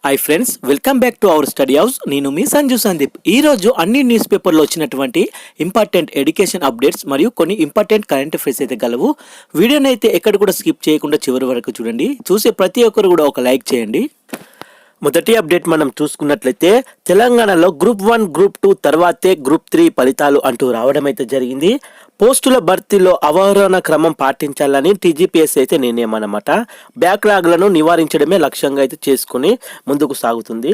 Hi friends, welcome back to our study house. నేను మీ సంజు సందీప్. ఈరోజు అన్ని న్యూస్ పేపర్లో వచ్చినటువంటి ఇంపార్టెంట్ ఎడ్యుకేషన్ అప్డేట్స్ మరియు కొన్ని ఇంపార్టెంట్ కరెంట్ అఫైర్స్ అయితే గలవు. వీడియోని అయితే ఎక్కడ కూడా స్కిప్ చేయకుండా చివరి వరకు చూడండి. చూసే ప్రతి ఒక్కరు కూడా ఒక లైక్ చేయండి. మొదటి అప్డేట్ మనం చూసుకున్నట్లయితే తెలంగాణలో గ్రూప్ 1, గ్రూప్ 2 తర్వాతే గ్రూప్ 3 ఫలితాలు అంటూ రావడం అయితే జరిగింది. పోస్టుల భర్తీలో అవరోహణ క్రమం పాటించాలని టీజీపీఎస్ అయితే నిర్ణయం అన్నమాట. బ్యాక్లాగ్లను నివారించడమే లక్ష్యంగా అయితే చేసుకుని ముందుకు సాగుతుంది.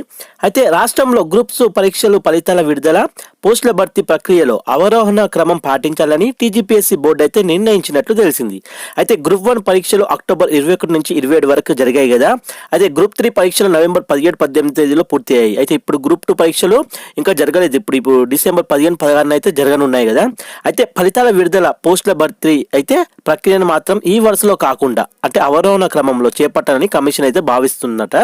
అయితే రాష్ట్రంలో గ్రూప్స్ పరీక్షలు ఫలితాల విడుదల, పోస్టుల భర్తీ ప్రక్రియలో అవరోహణ క్రమం పాటించాలని టీజీపీఎస్సీ బోర్డు అయితే నిర్ణయించినట్లు తెలిసింది. అయితే గ్రూప్ 1 పరీక్షలు అక్టోబర్ 21 నుంచి 27 వరకు జరిగాయి కదా. అయితే గ్రూప్ 3 పరీక్షలు నవంబర్ 17-18 తేదీలో పూర్తయ్యాయి. అయితే ఇప్పుడు గ్రూప్ 2 పరీక్షలు ఇంకా జరగలేదు. ఇప్పుడు డిసెంబర్ 15-16 అయితే జరగనున్నాయి కదా. అయితే ఫలితాల విడుదల, పోస్టుల భర్తీ అయితే ప్రక్రియను మాత్రం ఈ వరుసలో కాకుండా అంటే అవరోహణ క్రమంలో చేపట్టాలని కమిషన్ అయితే భావిస్తున్నట.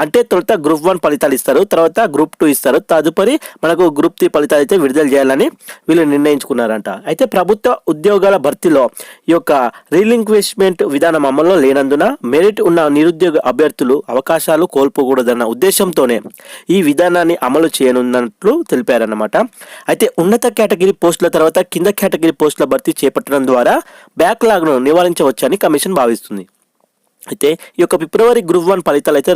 అంటే తొలుత గ్రూప్ 1 ఫలితాలు ఇస్తారు, తర్వాత గ్రూప్ 2 ఇస్తారు, తదుపరి మనకు గ్రూప్ 3 ఫలితాలు అయితే విడుదల చేయాలని వీళ్ళు నిర్ణయించుకున్నారంట. అయితే ప్రభుత్వ ఉద్యోగాల భర్తీలో ఈ యొక్క రీలింక్విష్మెంట్ విధానం అమల్లో లేనందున మెరిట్ ఉన్న నిరుద్యోగ అభ్యర్థులు అవకాశాలు కోల్పోకూడదన్న ఉద్దేశంతోనే ఈ విధానాన్ని అమలు చేయనున్నట్లు తెలిపారన్నమాట. అయితే ఉన్నత కేటగిరీ పోస్టుల తర్వాత కింద కేటగిరీ పోస్టుల భర్తీ చేపట్టడం ద్వారా బ్యాక్లాగ్ను నివారించవచ్చని కమిషన్ భావిస్తుంది. అయితే ఈ యొక్క ఫిబ్రవరి గ్రూప్ 1 ఫలితాలు అయితే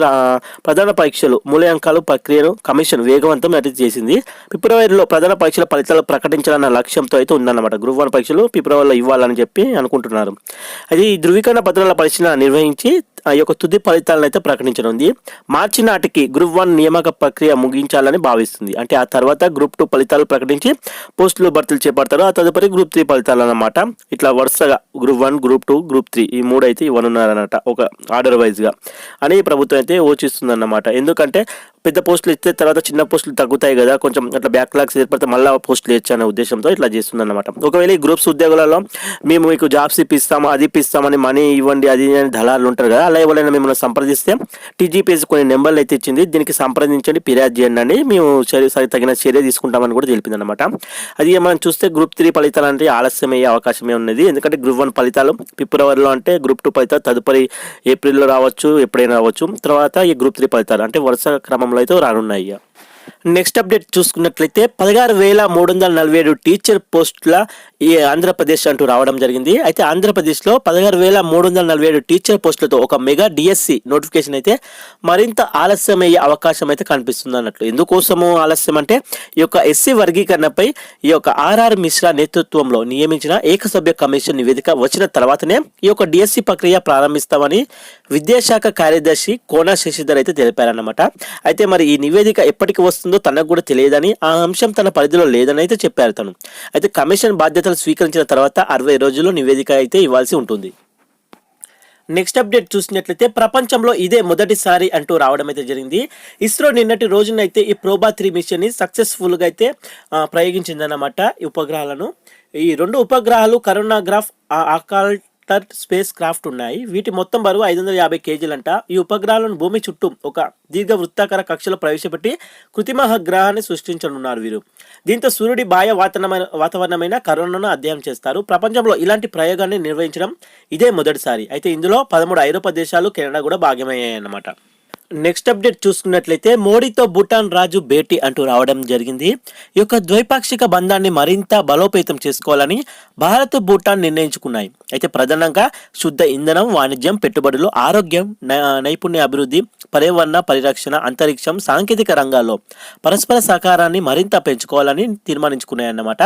ప్రధాన పరీక్షలు మూల్యాంకాల ప్రక్రియను కమిషన్ వేగవంతం అయితే చేసింది. ఫిబ్రవరిలో ప్రధాన పరీక్షల ఫలితాలు ప్రకటించాలన్న లక్ష్యంతో అయితే ఉందన్నమాట. గ్రూప్ 1 పరీక్షలు ఫిబ్రవరిలో ఇవ్వాలని చెప్పి అనుకుంటున్నారు. అది ఈ ధృవీకరణ పత్రాల పరిశీలన నిర్వహించి ఆ యొక్క తుది ఫలితాలను అయితే ప్రకటించనుంది. మార్చి నాటికి గ్రూప్ 1 నియామక ప్రక్రియ ముగించాలని భావిస్తుంది. అంటే ఆ తర్వాత గ్రూప్ 2 ఫలితాలు ప్రకటించి పోస్టులు భర్తీలు చేపడతారు. ఆ తదుపరి గ్రూప్ 3 ఫలితాలు అన్నమాట. ఇట్లా వరుసగా గ్రూప్ 1, గ్రూప్ 2, గ్రూప్ 3 ఈ 3 అయితే ఇవ్వనున్నారన్నమాట, ఒక ఆర్డర్ వైజ్గా అని ప్రభుత్వం అయితే యోచిస్తుంది అన్నమాట. ఎందుకంటే పెద్ద పోస్టులు ఇస్తే తర్వాత చిన్న పోస్టులు తగ్గుతాయి కదా, కొంచెం అట్లా బ్యాక్లాగ్స్ ఏర్పడితే మళ్ళీ పోస్టులు ఇచ్చే అనే ఉద్దేశంతో ఇట్లా చేస్తుంది అన్నమాట. ఒకవేళ ఈ గ్రూప్స్ ఉద్యోగాలలో మేము మీకు జాబ్స్ ఇప్పిస్తాము, అది ఇప్పిస్తామని మనీ ఇవ్వండి అది అని దళారులు ఉంటారు కదా, అలా ఎవరైనా మిమ్మల్ని సంప్రదిస్తే టీజీపీఎస్ కొన్ని నెంబర్లు అయితే ఇచ్చింది, దీనికి సంప్రదించండి, ఫిర్యాదు చేయండి అని మేము తగిన చర్య తీసుకుంటామని కూడా తెలిపింది అనమాట. అది మనం చూస్తే గ్రూప్ 3 ఫలితాలు అంటే ఆలస్యం అయ్యే అవకాశమే ఉన్నది. ఎందుకంటే గ్రూప్ 1 ఫలితాలు ఫిబ్రవరిలో అంటే గ్రూప్ 2 ఫలితాలు తదుపరి ఏప్రిల్లో రావచ్చు, ఎప్పుడైనా రావచ్చు. తర్వాత ఈ గ్రూప్ 3 ఫలితాలు అంటే వరుస క్రమంలో అయితే రానున్నాయి. నెక్స్ట్ అప్డేట్ చూసుకున్నట్లయితే 16,347 టీచర్ పోస్టుల ఈ ఆంధ్రప్రదేశ్ అంటూ రావడం జరిగింది. అయితే ఆంధ్రప్రదేశ్లో 16,347 టీచర్ పోస్టులతో ఒక మెగా డిఎస్సి నోటిఫికేషన్ అయితే మరింత ఆలస్యమయ్యే అవకాశం అయితే కనిపిస్తుంది అన్నట్లు. ఎందుకోసము ఆలస్యం అంటే ఈ యొక్క ఎస్సీ వర్గీకరణపై ఈ యొక్క ఆర్ఆర్ మిశ్రా నేతృత్వంలో నియమించిన ఏకసభ్య కమిషన్ నివేదిక వచ్చిన తర్వాతనే ఈ యొక్క డిఎస్సి ప్రక్రియ ప్రారంభిస్తామని విద్యాశాఖ కార్యదర్శి కోన శశిధర్ అయితే తెలిపారన్నమాట. అయితే మరి ఈ నివేదిక ఎప్పటికి వస్తుందో తనకు కూడా తెలియదని, ఆ అంశం తన పరిధిలో లేదని అయితే చెప్పారు తను. అయితే కమిషన్ బాధ్యతలు స్వీకరించిన తర్వాత 60 రోజుల్లో నివేదిక అయితే ఇవ్వాల్సి ఉంటుంది. నెక్స్ట్ అప్డేట్ చూసినట్లయితే ప్రపంచంలో ఇదే మొదటిసారి అంటూ రావడం అయితే జరిగింది. ఇస్రో నిన్నటి రోజునైతే ఈ ప్రోబా 3 మిషన్ని సక్సెస్ఫుల్గా అయితే ప్రయోగించిందన్నమాట. ఈ ఉపగ్రహాలను, ఈ 2 ఉపగ్రహాలు కరోనాగ్రాఫ్ అకాల్టర్ స్పేస్ క్రాఫ్ట్ ఉన్నాయి. వీటి మొత్తం బరువు 550 కేజీలంట. ఈ ఉపగ్రహాలను భూమి చుట్టూ ఒక దీర్ఘ వృత్తాకార కక్షలో ప్రవేశపెట్టి కృత్రిమ గ్రహాన్ని సృష్టించనున్నారు వీరు. దీంతో సూర్యుడి బాహ్య వాతావరణమైన కరోనాను అధ్యయనం చేస్తారు. ప్రపంచంలో ఇలాంటి ప్రయోగాన్ని నిర్వహించడం ఇదే మొదటిసారి. అయితే ఇందులో 13 ఐరోపా దేశాలు, కెనడా కూడా భాగమయ్యాయి అన్నమాట. నెక్స్ట్ అప్డేట్ చూసుకున్నట్లయితే మోడీతో భూటాన్ రాజు భేటీ అంటూ రావడం జరిగింది. ఈ యొక్క ద్వైపాక్షిక బంధాన్ని మరింత బలోపేతం చేసుకోవాలని భారత్, భూటాన్ నిర్ణయించుకున్నాయి. అయితే ప్రధానంగా శుద్ధ ఇంధనం, వాణిజ్యం, పెట్టుబడులు, ఆరోగ్యం, నైపుణ్య అభివృద్ధి, పర్యావరణ పరిరక్షణ, అంతరిక్షం, సాంకేతిక రంగాల్లో పరస్పర సహకారాన్ని మరింత పెంచుకోవాలని తీర్మానించుకున్నాయన్నమాట.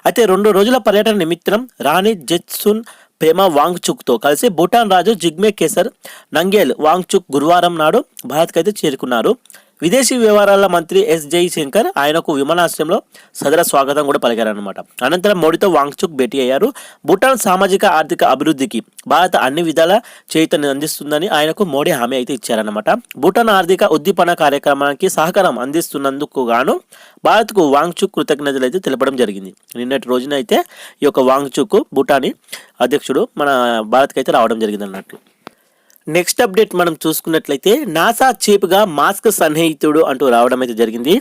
అయితే 2 రోజుల పర్యటన నిమిత్తం రాణి జెత్సున్ పేమా వాంగ్చుక్తో కలిసి భూటాన్ రాజు జిగ్మే కేసర్ నంగేల్ వాంగ్చుక్ గురువారం నాడు భారత్కి అయితే చేరుకున్నారు. విదేశీ వ్యవహారాల మంత్రి ఎస్ జైశంకర్ ఆయనకు విమానాశ్రయంలో సదర స్వాగతం కూడా పలికారనమాట. అనంతరం మోడీతో వాంగ్చుక్ భేటీ అయ్యారు. భూటాన్ సామాజిక ఆర్థిక అభివృద్ధికి భారత్ అన్ని విధాల చేయూతని అందిస్తుందని ఆయనకు మోడీ హామీ అయితే ఇచ్చారనమాట. భూటాన్ ఆర్థిక ఉద్దీపన కార్యక్రమానికి సహకారం అందిస్తున్నందుకు గాను భారత్కు వాంగ్చుక్ కృతజ్ఞతలు అయితే తెలపడం జరిగింది. నిన్నటి రోజున అయితే ఈ యొక్క వాంగ్చుక్ భూటానీ అధ్యక్షుడు మన భారత్కి అయితే రావడం జరిగింది అన్నట్లు. నెక్స్ట్ అప్డేట్ మనం చూసుకున్నట్లయితే నాసా చీఫ్గా మాస్క్ సన్నిహితుడు అంటూ రావడం అయితే జరిగింది.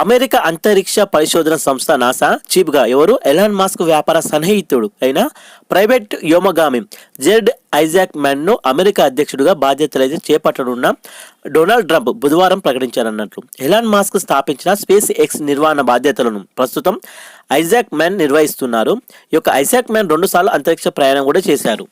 అమెరికా అంతరిక్ష పరిశోధన సంస్థ నాసా చీఫ్గా ఎవరు? ఎలాన్ మాస్క్ వ్యాపార సన్నిహితుడు అయిన ప్రైవేట్ వ్యోమగామి జెడ్ ఐజాక్ మ్యాన్ను అమెరికా అధ్యక్షుడిగా బాధ్యతలు అయితే చేపట్టనున్న డొనాల్డ్ ట్రంప్ బుధవారం ప్రకటించారన్నట్లు. ఎలాన్ మాస్క్ స్థాపించిన స్పేస్ ఎక్స్ నిర్వహణ బాధ్యతలను ప్రస్తుతం ఐజాక్ మ్యాన్ నిర్వహిస్తున్నారు. ఈ యొక్క ఐజాక్ మ్యాన్ 2 సార్లు అంతరిక్ష ప్రయాణం కూడా చేశారు.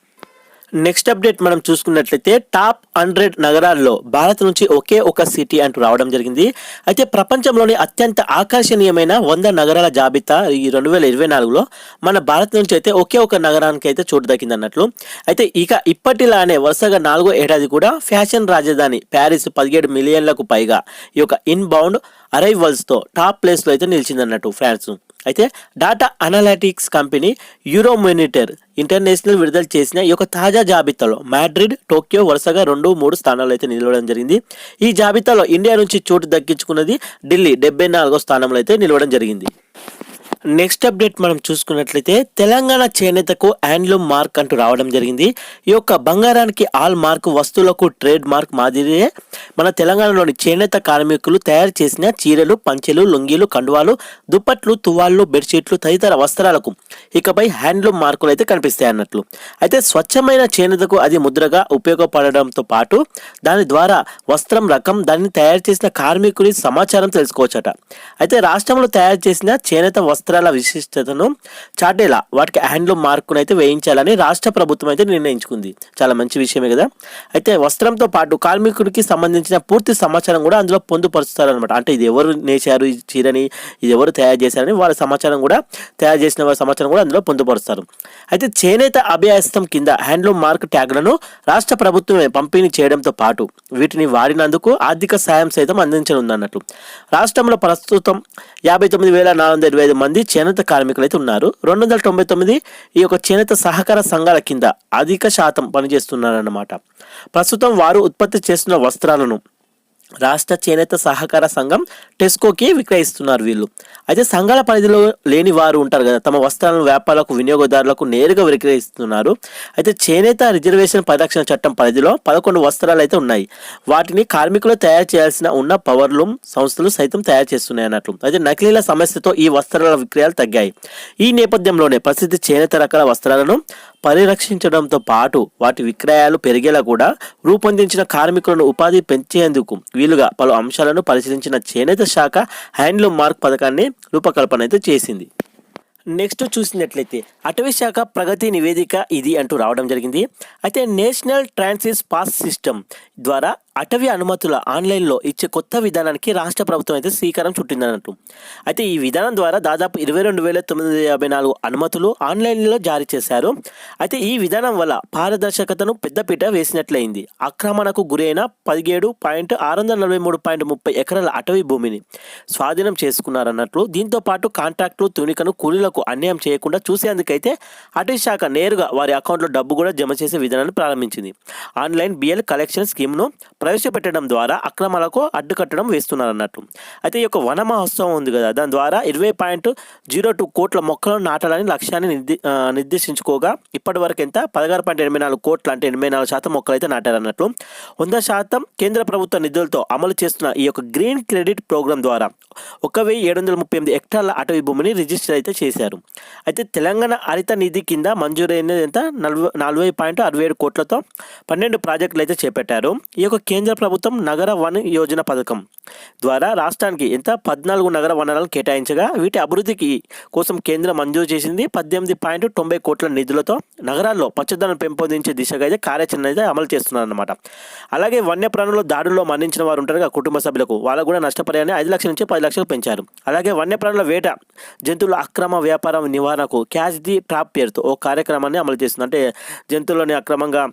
నెక్స్ట్ అప్డేట్ మనం చూసుకున్నట్లయితే టాప్ 100 నగరాల్లో భారత్ నుంచి ఒకే ఒక సిటీ అంటూ రావడం జరిగింది. అయితే ప్రపంచంలోని అత్యంత ఆకర్షణీయమైన 100 నగరాల జాబితా ఈ 2024లో మన భారత్ నుంచి అయితే ఒకే ఒక నగరానికి అయితే చోటు దక్కింది అన్నట్లు. అయితే ఇప్పటిలానే వరుసగా 4వ ఏడాది కూడా ఫ్యాషన్ రాజధాని ప్యారిస్ 17 మిలియన్లకు పైగా ఈ యొక్క ఇన్బౌండ్ అరైవల్స్తో టాప్ ప్లేస్లో అయితే నిలిచిందన్నట్టు ఫ్రాన్స్. అయితే డాటా అనలిటిక్స్ కంపెనీ యూరోమానిటర్ ఇంటర్నేషనల్ విడుదల చేసిన ఈ యొక్క తాజా జాబితాలో మాడ్రిడ్, టోక్యో వరుసగా 2, 3 స్థానాలు అయితే నిలవడం జరిగింది. ఈ జాబితాలో ఇండియా నుంచి చోటు దక్కించుకున్నది ఢిల్లీ 74వ స్థానంలో అయితే నిలవడం జరిగింది. నెక్స్ట్ అప్డేట్ మనం చూసుకున్నట్లయితే తెలంగాణ చేనేతకు హ్యాండ్లూమ్ మార్క్ అంటూ రావడం జరిగింది. ఈ యొక్క బంగారానికి ఆల్ మార్క్ వస్తువులకు ట్రేడ్ మార్క్ మాదిరియే మన తెలంగాణలోని చేనేత కార్మికులు తయారు చేసిన చీరలు, పంచెలు, లుంగీలు, కండువాలు, దుప్పట్లు, తువాళ్ళు, బెడ్షీట్లు తదితర వస్త్రాలకు ఇకపై హ్యాండ్లూమ్ మార్కులు అయితే కనిపిస్తాయి అన్నట్లు. అయితే స్వచ్ఛమైన చేనేతకు అది ముద్రగా ఉపయోగపడడంతో పాటు దాని ద్వారా వస్త్రం రకం, దాన్ని తయారు చేసిన కార్మికుడి సమాచారం తెలుసుకోవచ్చట. అయితే రాష్ట్రంలో తయారు చేసిన చేనేత వస్త్రాల విశిష్టతను చాటేలా వాటికి హ్యాండ్లూమ్ మార్కును అయితే వేయించాలని రాష్ట్ర ప్రభుత్వం అయితే నిర్ణయించుకుంది. చాలా మంచి విషయమే కదా. అయితే వస్త్రంతో పాటు కార్మికుడికి సంబంధించిన పూర్తి సమాచారం కూడా అందులో పొందుపరుస్తారనమాట. అంటే ఇది ఎవరు నేశారు ఈ చీరని, ఇది ఎవరు తయారు చేశారని వాళ్ళ సమాచారం కూడా, తయారు చేసిన వారి సమాచారం కూడా అందులో పొందుపరుస్తారు. అయితే చేనేత అభ్యాసం కింద హ్యాండ్లూమ్ మార్క్ ట్యాగ్లను రాష్ట్ర ప్రభుత్వమే పంపిణీ చేయడంతో పాటు వీటిని వాడినందుకు ఆర్థిక సాయం సైతం అందించనుందన్నట్లు. రాష్ట్రంలో ప్రస్తుతం 59,425 మంది చేనేత కార్మికులు అయితే ఉన్నారు. 299 ఈ యొక్క చేనేత సహకార సంఘాల కింద అధిక శాతం పనిచేస్తున్నారన్నమాట. ప్రస్తుతం వారు ఉత్పత్తి చేస్తున్న వస్త్రాలను రాష్ట్ర చేనేత సహకార సంఘం టెస్కోకి విక్రయిస్తున్నారు వీళ్ళు. అయితే సంఘాల పరిధిలో లేని వారు ఉంటారు కదా, తమ వస్త్రాలను వ్యాపారులకు, వినియోగదారులకు నేరుగా విక్రయిస్తున్నారు. అయితే చేనేత రిజర్వేషన్ పరిరక్షణ చట్టం పరిధిలో 11 వస్త్రాలు అయితే ఉన్నాయి. వాటిని కార్మికులు తయారు చేయాల్సిన ఉన్న పవర్లూమ్ సంస్థలు సైతం తయారు చేస్తున్నాయి అన్నట్లు. అయితే నకిలీల సమస్యతో ఈ వస్త్రాల విక్రయాలు తగ్గాయి. ఈ నేపథ్యంలోనే ప్రసిద్ధ చేనేత రకాల వస్త్రాలను పరిరక్షించడంతో పాటు వాటి విక్రయాలు పెరిగేలా కూడా రూపొందించిన కార్మికులను ఉపాధి పెంచేందుకు వీలుగా పలు అంశాలను పరిశీలించిన చేనేత శాఖ హ్యాండ్లూమ్ మార్క్ పథకాన్ని రూపకల్పన అయితే చేసింది. నెక్స్ట్ చూసినట్లయితే అటవీ శాఖ ప్రగతి నివేదిక ఇది అంటూ రావడం జరిగింది. అయితే నేషనల్ ట్రాన్సిట్ పాస్ సిస్టమ్ ద్వారా అటవీ అనుమతుల ఆన్లైన్లో ఇచ్చే కొత్త విధానానికి రాష్ట్ర ప్రభుత్వం అయితే శ్రీకారం చుట్టిందన్నట్టు. అయితే ఈ విధానం ద్వారా దాదాపు 22,954 అనుమతులు ఆన్లైన్లో జారీ చేశారు. అయితే ఈ విధానం వల్ల పారదర్శకతను పెద్దపీట వేసినట్లయింది. ఆక్రమణకు గురైన 17,643.30 ఎకరాల అటవీ భూమిని స్వాధీనం చేసుకున్నారన్నట్లు. దీంతో పాటు కాంట్రాక్టులు, తునికను, కూలీలకు అన్యాయం చేయకుండా చూసేందుకైతే అటవీ శాఖ నేరుగా వారి అకౌంట్లో డబ్బు కూడా జమ చేసే విధానాన్ని ప్రారంభించింది. ఆన్లైన్ బిఎల్ కలెక్షన్ స్కీమ్ను ప్రవేశపెట్టడం ద్వారా అక్రమాలకు అడ్డుకట్టడం వేస్తున్నారన్నట్టు. అయితే ఈ యొక్క వన మహోత్సవం ఉంది కదా, దాని ద్వారా 20.02 కోట్ల మొక్కలను నాటాలని లక్ష్యాన్ని నిర్దేశించుకోగా ఇప్పటి వరకు ఎంత 16.84 కోట్ల అంటే 84% మొక్కలు అయితే నాటారన్నట్లు. 100% కేంద్ర ప్రభుత్వ నిధులతో అమలు చేస్తున్న ఈ యొక్క గ్రీన్ క్రెడిట్ ప్రోగ్రాం ద్వారా 1,738 హెక్టార్ల అటవీ భూమిని రిజిస్టర్ అయితే చేశారు. అయితే తెలంగాణ హరిత నిధి కింద మంజూరైనది ఎంత 40.67 కోట్లతో 12 ప్రాజెక్టులు అయితే చేపట్టారు. ఈ యొక్క కేంద్ర ప్రభుత్వం నగర వన యోజన పథకం ద్వారా రాష్ట్రానికి ఎంత 14 నగర వనాలను కేటాయించగా వీటి అభివృద్ధికి కోసం కేంద్రం మంజూరు చేసింది 18.90 కోట్ల నిధులతో నగరాల్లో పచ్చదనం పెంపొందించే దిశగా అయితే కార్యాచరణ అయితే అమలు చేస్తున్నారన్నమాట. అలాగే వన్యప్రాణుల దాడుల్లో మరణించిన వారు ఉంటారు కదా, కుటుంబ సభ్యులకు వాళ్ళకు కూడా నష్టపరిహారాన్ని 5 లక్షల నుంచి 10 లక్షలు పెంచారు. అలాగే వన్యప్రాణుల వేట, జంతువుల అక్రమ వ్యాపారం నివారణకు క్యాచ్ ది ట్రాప్ పేరుతో ఓ కార్యక్రమాన్ని అమలు చేస్తుంది. అంటే జంతువులని అక్రమంగా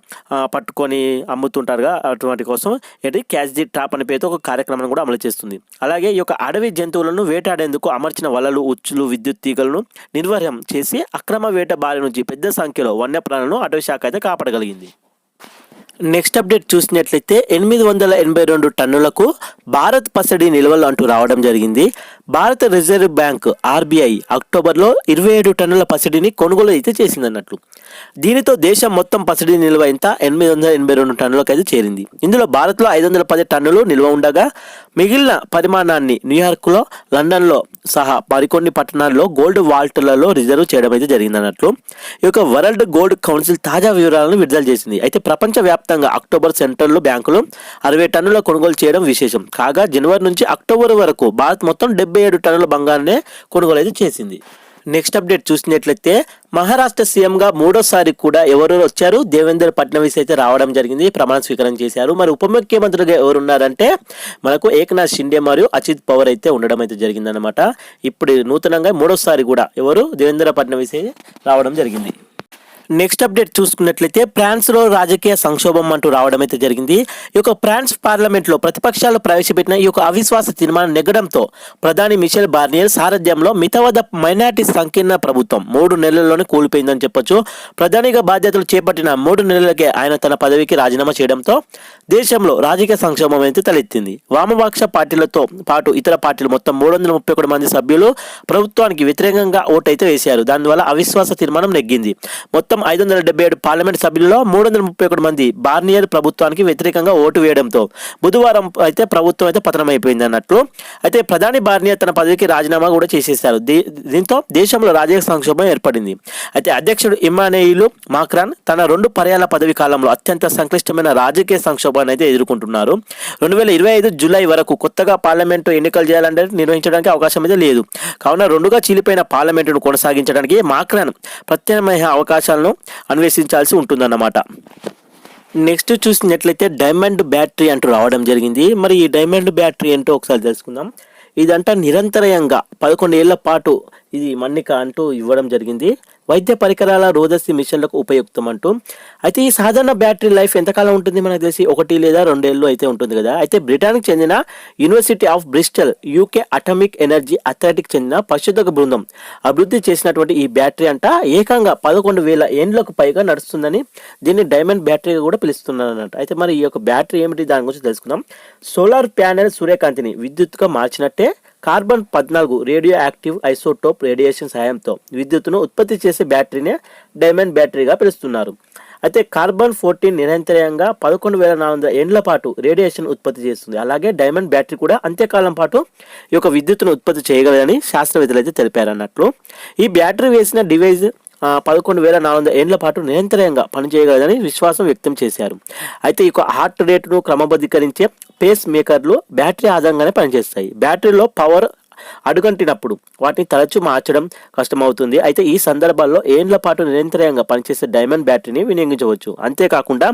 పట్టుకొని అమ్ముతుంటారుగా, అటువంటి కోసం ఏంటి క్యాచ్ ది ట్రాప్ అనే పేరుతో ఒక కార్యక్రమాన్ని కూడా అమలు చేస్తుంది. అలాగే ఈ యొక్క అడవి జంతువులను వేటాడేందుకు అమర్చిన వలలు, ఉచ్చులు, విద్యుత్ తీగలను నిర్వహణ చేసి అక్రమ వేట బారి నుంచి పెద్ద సంఖ్యలో వన్యప్రాణులను అటవీ శాఖ అయితే కాపాడగలిగింది. నెక్స్ట్ అప్డేట్ చూసినట్లయితే 882 టన్నులకు భారత్ పసిడి నిల్వలు అంటూ రావడం జరిగింది. భారత రిజర్వ్ బ్యాంక్ ఆర్బీఐ అక్టోబర్లో 27 టన్నుల పసిడిని కొనుగోలు అయితే చేసిందన్నట్లు. దీనితో దేశం మొత్తం పసిడి నిల్వ ఎంత 882 టన్నులకు అయితే చేరింది. ఇందులో భారత్లో 510 టన్నులు నిల్వ ఉండగా మిగిలిన పరిమాణాన్ని న్యూయార్క్లో, లండన్లో సహా మరికొన్ని పట్టణాల్లో గోల్డ్ వాల్ట్లలో రిజర్వ్ చేయడం అయితే జరిగిందన్నట్లు ఈ యొక్క వరల్డ్ గోల్డ్ కౌన్సిల్ తాజా వివరాలను విడుదల చేసింది. అయితే ప్రపంచవ్యాప్తంగా అక్టోబర్ సెంటర్లో బ్యాంకులు 60 టన్నుల కొనుగోలు చేయడం విశేషం కాగా జనవరి నుంచి అక్టోబర్ వరకు భారత్ మొత్తం 77 టన్నుల బంగారాన్ని కొనుగోలు అయితే చేసింది. నెక్స్ట్ అప్డేట్ చూసినట్లయితే మహారాష్ట్ర సీఎంగా మూడోసారి కూడా ఎవరు వచ్చారు, దేవేంద్ర ఫడ్నవీస్ అయితే రావడం జరిగింది, ప్రమాణ స్వీకారం చేశారు. మరి ఉప ముఖ్యమంత్రిగా ఎవరు ఉన్నారంటే మనకు ఏక్నాథ్ షిండే మరియు అజిత్ పవార్ అయితే ఉండడం అయితే జరిగిందనమాట. ఇప్పుడు నూతనంగా మూడోసారి కూడా ఎవరు దేవేంద్ర ఫడ్నవీస్ రావడం జరిగింది. నెక్స్ట్ అప్డేట్ చూసుకున్నట్లయితే ఫ్రాన్స్లో రాజకీయ సంక్షోభం అంటూ రావడం అయితే జరిగింది. ఈ యొక్క ఫ్రాన్స్ పార్లమెంట్లో ప్రతిపక్షాలు ప్రవేశపెట్టిన ఈ యొక్క అవిశ్వాస తీర్మానం నెగ్గడంతో ప్రధాని మిషెల్ బార్నియర్ సారథ్యంలో మితవాద మైనార్టీ సంకీర్ణ ప్రభుత్వం 3 నెలల్లోనే కూలిపోయిందని చెప్పొచ్చు. ప్రధానిగా బాధ్యతలు చేపట్టిన 3 నెలలకే ఆయన తన పదవికి రాజీనామా చేయడంతో దేశంలో రాజకీయ సంక్షోభం అయితే తలెత్తింది. వామపక్ష పార్టీలతో పాటు ఇతర పార్టీలు మొత్తం 331 మంది సభ్యులు ప్రభుత్వానికి వ్యతిరేకంగా ఓటు అయితే వేశారు. దానివల్ల అవిశ్వాస తీర్మానం నెగ్గింది. మొత్తం 577 పార్లమెంట్ సభ్యుల్లో 331 మంది బార్నియర్ ప్రభుత్వానికి వ్యతిరేకంగా ఓటు వేయడంతో బుధవారం అయితే ప్రభుత్వం అయితే పతనమైపోయింది అన్నట్లు. అయితే ప్రధాని బార్నియర్ తన పదవికి రాజీనామా కూడా చేసేశారు. దీంతో దేశంలో రాజకీయ సంక్షోభం ఏర్పడింది. అయితే అధ్యక్షుడు ఇమ్మానుయేల్ మాక్రాన్ తన 2 పర్యాల పదవి కాలంలో అత్యంత సంక్లిష్టమైన రాజకీయ సంక్షోభాన్ని అయితే ఎదుర్కొంటున్నారు. 2025 జూలై వరకు కొత్తగా పార్లమెంటు ఎన్నికలు చేయాలంటే నిర్వహించడానికి అవకాశం అయితే లేదు. కావున 2గా చీలిపోయిన పార్లమెంటును కొనసాగించడానికి మాక్రాన్ ప్రత్యామ్నాయ అవకాశాలను అన్వేషించాల్సి ఉంటుందన్నమాట. నెక్స్ట్ చూసినట్లయితే డైమండ్ బ్యాటరీ అంటూ రావడం జరిగింది. మరి ఈ డైమండ్ బ్యాటరీ ఏంటో ఒకసారి తెలుసుకుందాం. ఇదంతా నిరంతరంగా 11 ఏళ్ల పాటు ఇది మన్నిక అంటూ ఇవ్వడం జరిగింది. వైద్య పరికరాల రోదసి మిషన్లకు ఉపయుక్తం అంటూ. అయితే ఈ సాధారణ బ్యాటరీ లైఫ్ ఎంతకాలం ఉంటుంది మనకు తెలిసి 1 లేదా 2 ఏళ్ళు అయితే ఉంటుంది కదా. అయితే బ్రిటన్కి చెందిన university of Bristol, UK atomic energy అథారిటీకి చెందిన పరిశోధక బృందం అభివృద్ధి చేసినటువంటి ఈ బ్యాటరీ అంట ఏకంగా 11,000 ఏండ్లకు పైగా నడుస్తుందని దీన్ని డైమండ్ బ్యాటరీగా కూడా పిలుస్తున్నారు అన్నట్టు. అయితే మరి ఈ యొక్క బ్యాటరీ ఏమిటి, దాని గురించి తెలుసుకుందాం. సోలార్ ప్యానెల్ సూర్యకాంతిని విద్యుత్తుగా మార్చినట్టే carbon 14 radioactive isotope radiation సహాయంతో విద్యుత్తును ఉత్పత్తి చేసే బ్యాటరీనే డైమండ్ బ్యాటరీగా పిలుస్తున్నారు. అయితే కార్బన్ 14 నిరంతరంగా 11,400 ఏండ్ల పాటు రేడియేషన్ ఉత్పత్తి చేస్తుంది. అలాగే డైమండ్ బ్యాటరీ కూడా అంత్యకాలం పాటు ఈ యొక్క విద్యుత్తును ఉత్పత్తి చేయగలదని శాస్త్రవేత్తలు అయితే తెలిపారన్నట్లు. ఈ బ్యాటరీ వేసిన డివైస్ 11,400 ఏండ్ల పాటు నిరంతరంగా పనిచేయగలదని విశ్వాసం వ్యక్తం చేశారు. అయితే ఈ హార్ట్ రేటును క్రమబద్ధీకరించే పేస్ మేకర్లు బ్యాటరీ ఆధారంగానే పనిచేస్తాయి. బ్యాటరీలో పవర్ అడుగంటినప్పుడు వాటిని తరచూ మార్చడం కష్టమవుతుంది. అయితే ఈ సందర్భాల్లో ఏండ్ల పాటు నిరంతరంగా పనిచేసే డైమండ్ బ్యాటరీని వినియోగించవచ్చు. అంతేకాకుండా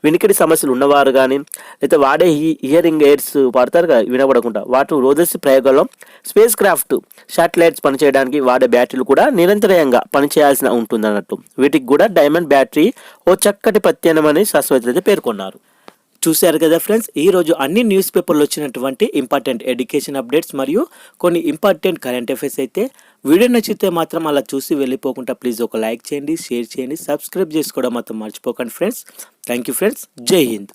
వినికిడి సమస్యలు ఉన్నవారు కానీ అయితే వాడే హియరింగ్ ఎయిడ్స్ వాడతారు కదా, వినబడకుండా వాటి రోదసి ప్రయోగాల్లో స్పేస్ క్రాఫ్ట్ శాటిలైట్స్ పనిచేయడానికి వాడే బ్యాటరీలు కూడా నిరంతరంగా పనిచేయాల్సిన ఉంటుంది అన్నట్టు. వీటికి కూడా డైమండ్ బ్యాటరీ ఓ చక్కటి ప్రత్యామ్నాయమని శాస్త్రవేత్తలు అయితే పేర్కొన్నారు. చూశారు కదా ఫ్రెండ్స్, ఈరోజు అన్ని న్యూస్ పేపర్లు వచ్చినటువంటి ఇంపార్టెంట్ ఎడ్యుకేషన్ అప్డేట్స్ మరియు కొన్ని ఇంపార్టెంట్ కరెంట్ అఫైర్స్ అయితే. వీడియో నచ్చితే మాత్రం అలా చూసి వెళ్ళిపోకుండా ప్లీజ్ ఒక లైక్ చేయండి, షేర్ చేయండి, సబ్స్క్రైబ్ చేసుకోవడం మాత్రం మర్చిపోకండి ఫ్రెండ్స్. Thank you friends. జై హింద్.